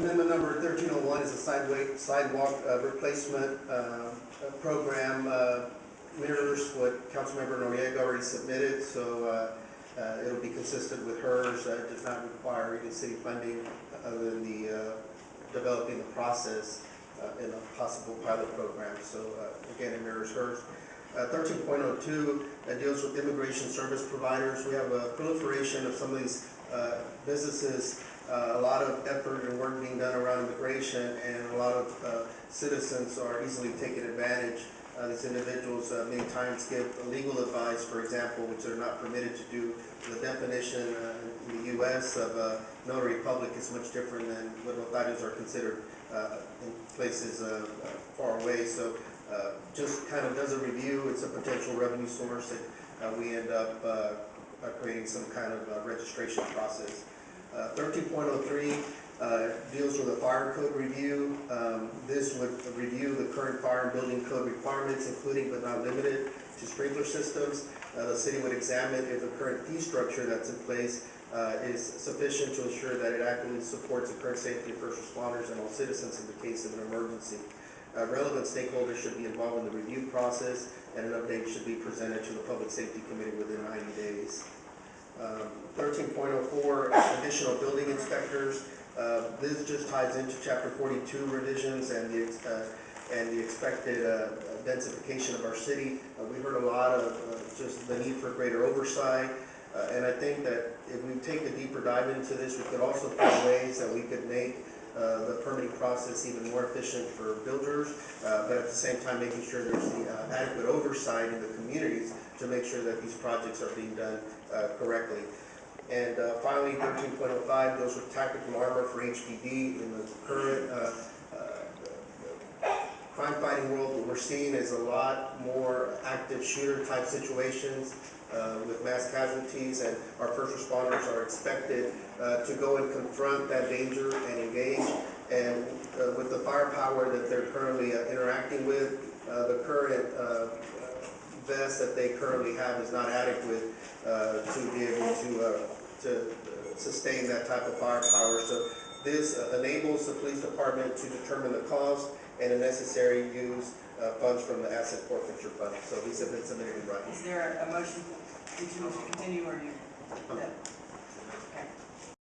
Amendment number 1301 is a sidewalk replacement program. Mirrors what Councilmember Noriega already submitted, so it'll be consistent with hers. It does not require any city funding other than the developing the process in a possible pilot program. So again, it mirrors hers. 13.02 deals with immigration service providers. We have a proliferation of some of these businesses, a lot of effort and work being done around immigration, and a lot of citizens are easily taking advantage. These individuals many times give legal advice, for example, which they're not permitted to do. The definition in the U.S. of notary public is much different than what notarios are considered in places far away. So just kind of does a review. It's a potential revenue source that we end up creating some kind of registration process. 13.03 deals with a fire code review. This would review the current fire and building code requirements, including but not limited to sprinkler systems. The city would examine if the current fee structure that's in place is sufficient to ensure that it actively supports the current safety of first responders and all citizens in the case of an emergency. Relevant stakeholders should be involved in the review process, and an update should be presented to the Public Safety Committee within 90 days. 13.04, additional building inspectors. This just ties into Chapter 42 revisions and the expected densification of our city. We heard a lot of just the need for greater oversight, and I think that if we take a deeper dive into this, we could also find ways that we could make the permitting process even more efficient for builders, but at the same time making sure there's the adequate oversight in the communities to make sure that these projects are being done correctly. And finally, 13.05 goes with tactical armor for HPD. In the current crime fighting world, what we're seeing is a lot more active shooter type situations with mass casualties, and our first responders are expected to go and confront that danger and engage. And with the firepower that they're currently interacting with, the current vest that they currently have is not adequate to be able to sustain that type of firepower. So this enables the police department to determine the cost and, if necessary, use funds from the asset forfeiture fund. So these have been submitted in writing. Is there a motion? Did you wish to continue, or you?